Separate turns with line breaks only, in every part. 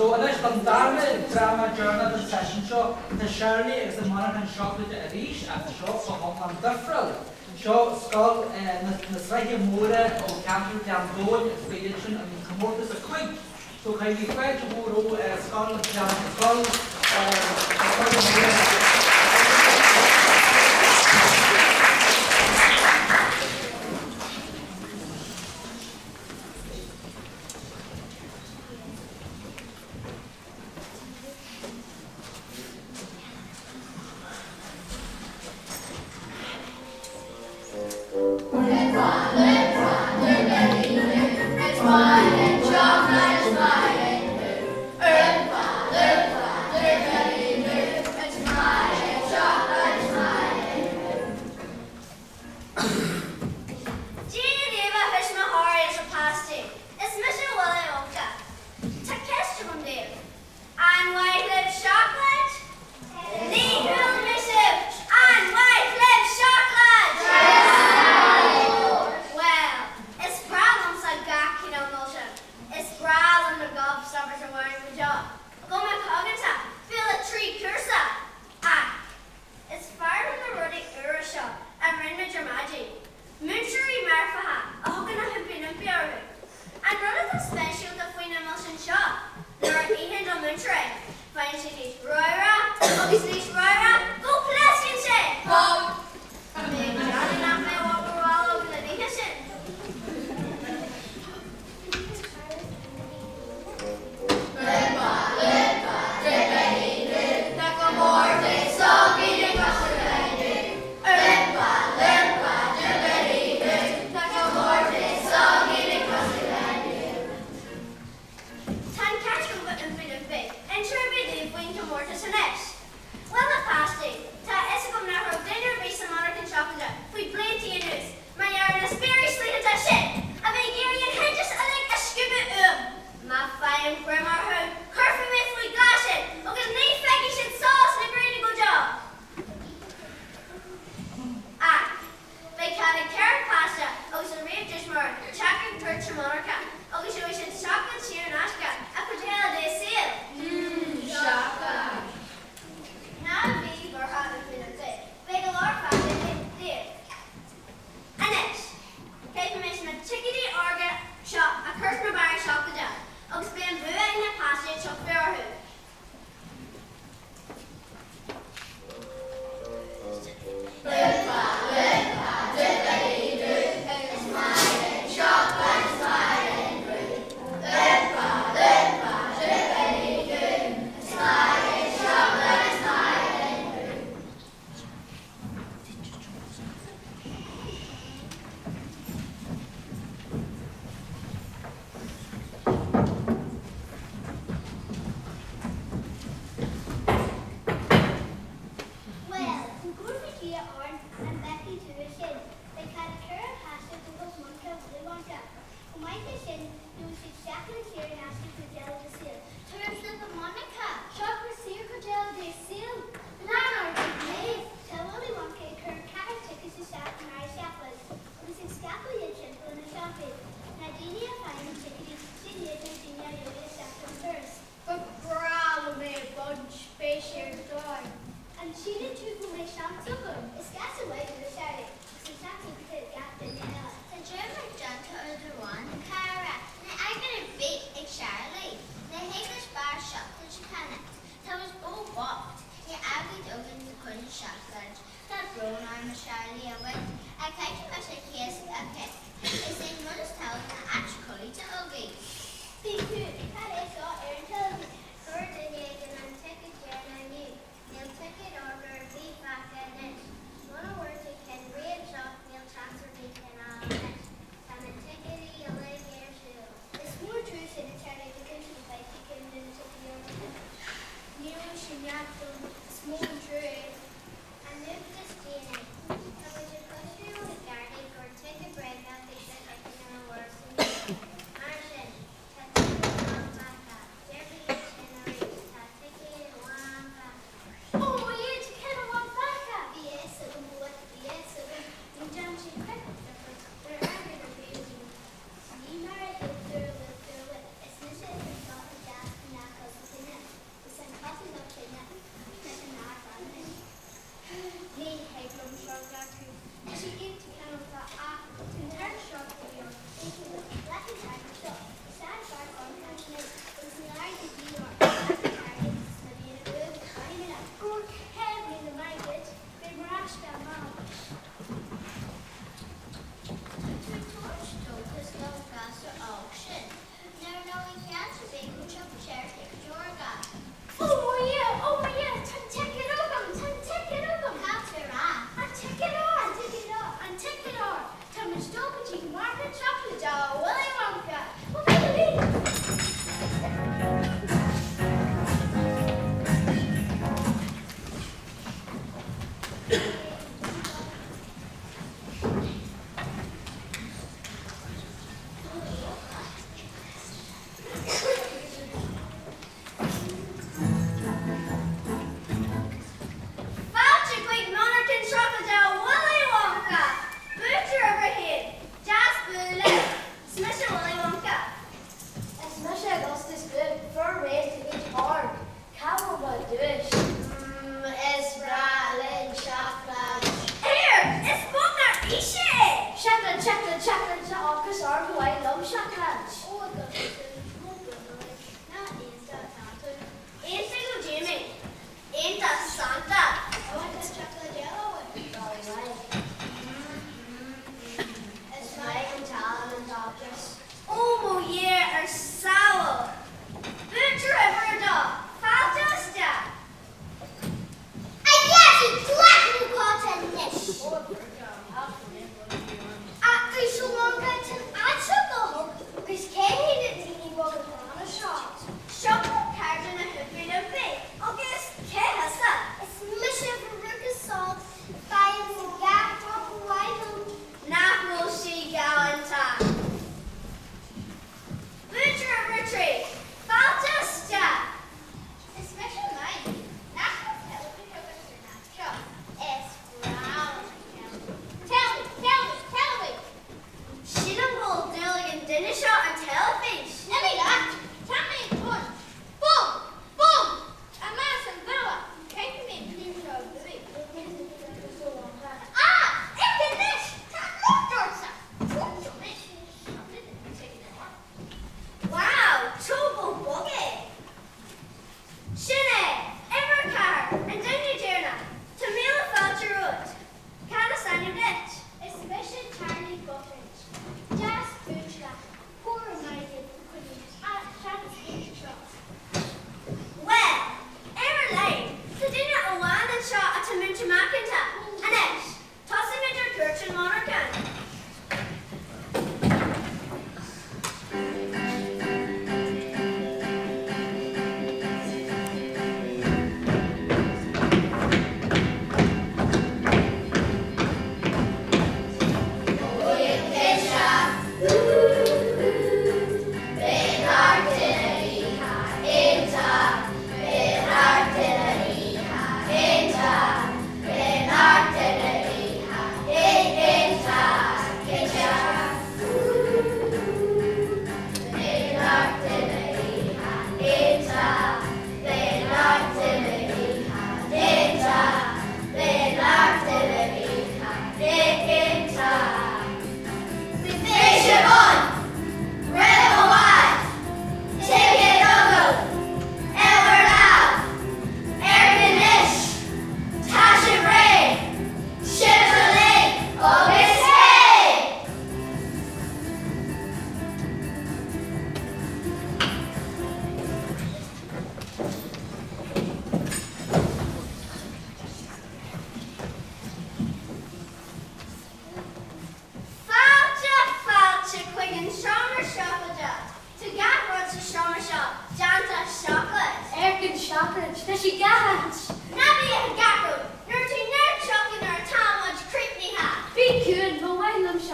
So and from Darla drama journal the session show the Shirley is the Monaghan chocolate at Rish at the shop for Hong Different. Show skull na slightly more of capture down goal expedition and come out as a quick. So can you find tomorrow skull down skull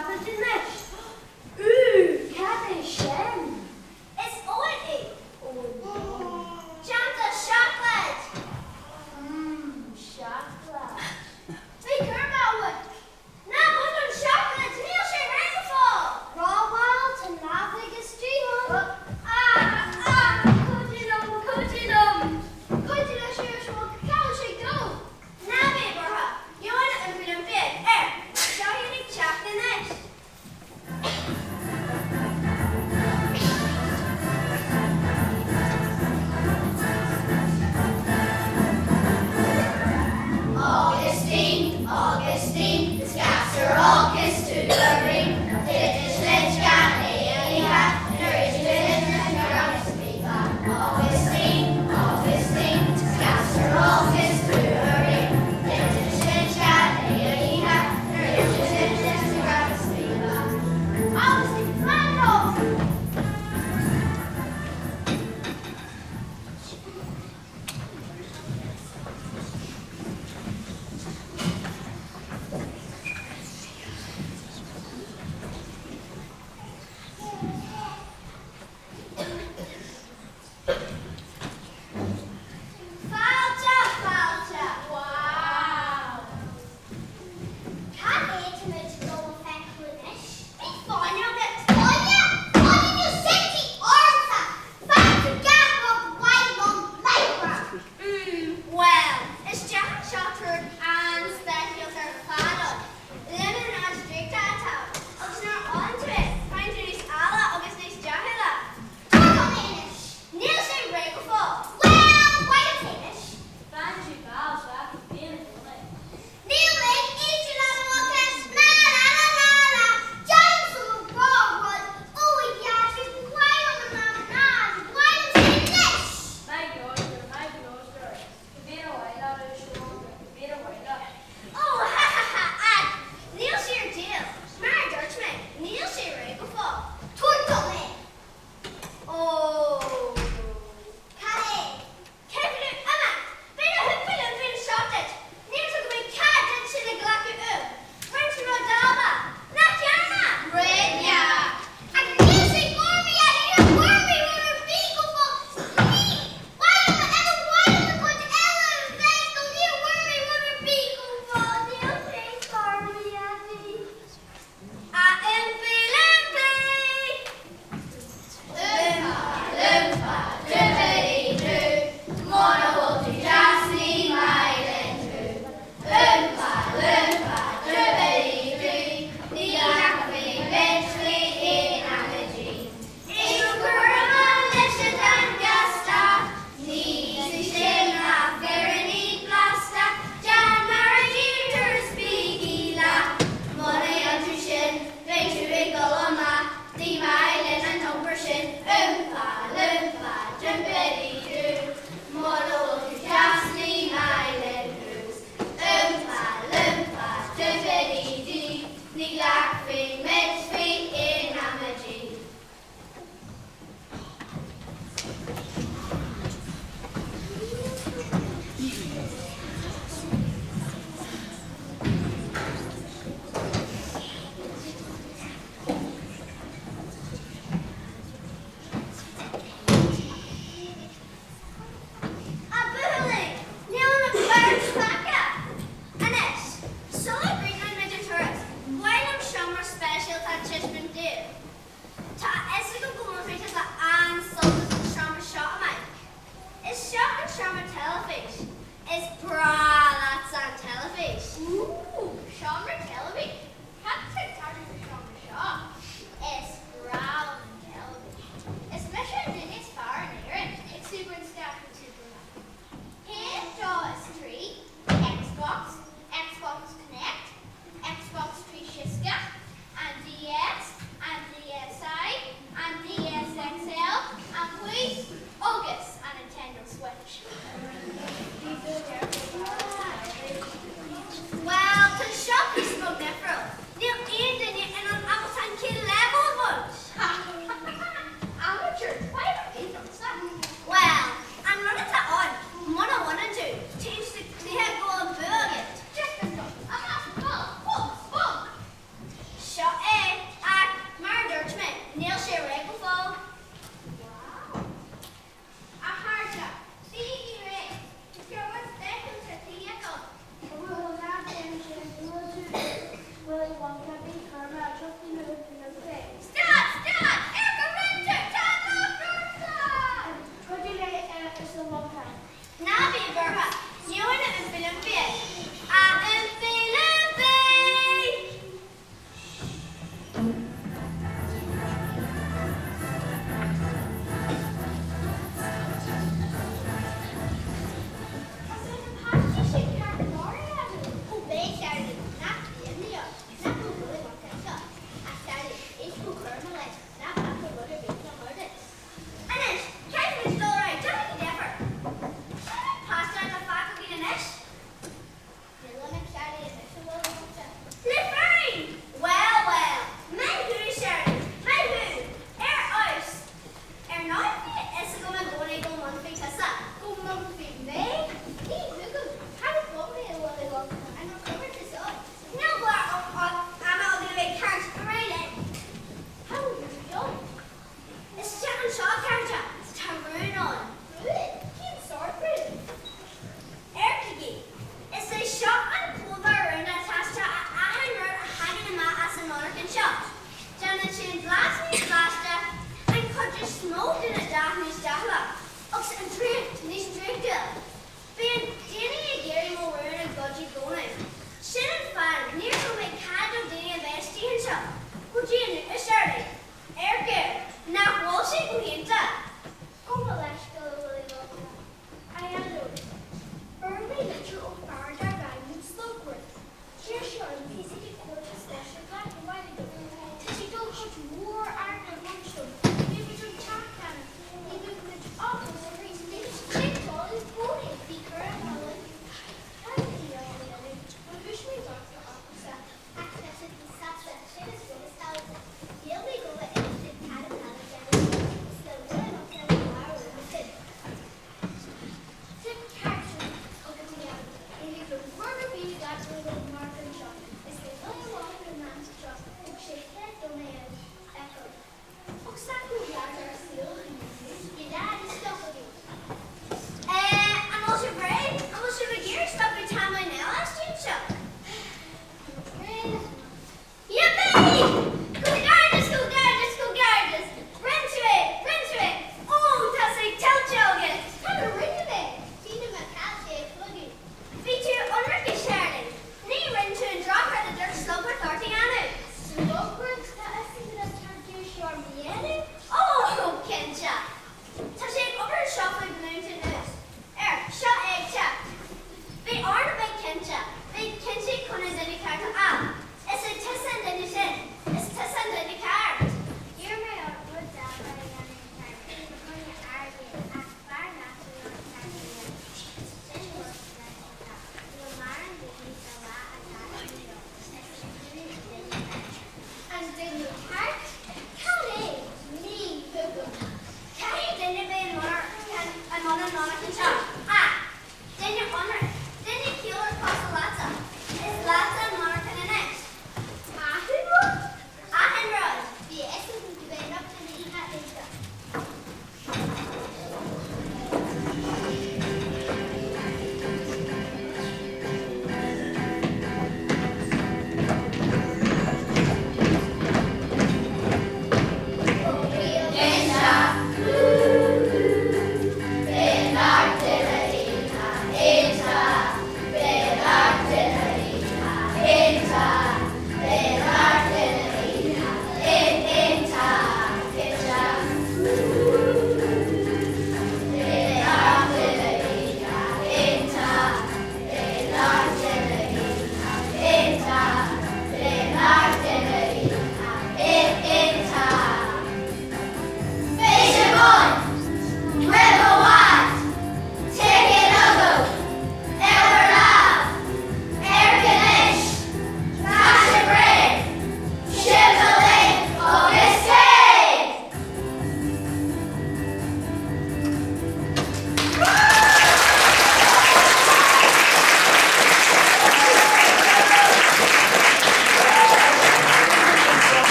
chocolate in this. Ooh, Kathy Shen.
It's oily. Chunks of chocolate.
Chocolate.
We care about what? Now put on chocolate. Neil she hands full.
Raw wild to Naviga Street.
Kujinum she will count she go. Now baby, you want to open a bit. Show you the chocolate next. Yippee! Go Gardens, go Gardens, go Gardens! Run to it, run to it! Oh, that's a tell-jogging! Have a ring of it! Tina McCarthy, pluggy. Feature unlucky Shirley. Knee run to and drop her the dirt slope for 30 annu. Slope that is something that can't do short me. Oh, Kencha! Tashik over her shop with balloons and news. Shot egg chap. They are the big Kencha. Big Kenchi couldn't dedicate to ah. It's a Tessan dedication. It's Tessan dedicated. You're my own wood down by the young time. You're going to argue at far not to your family. Then work like that. You'll marry the piece of that and that video. And then you heart. Kelly, me, Google. Kelly didn't be more and one another can shop. Ah, then you honor. Then you kill her across the latta. It's latta and monarch in the next. Ahenrod. The essence of the bed up to the Iha Insta.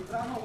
Drama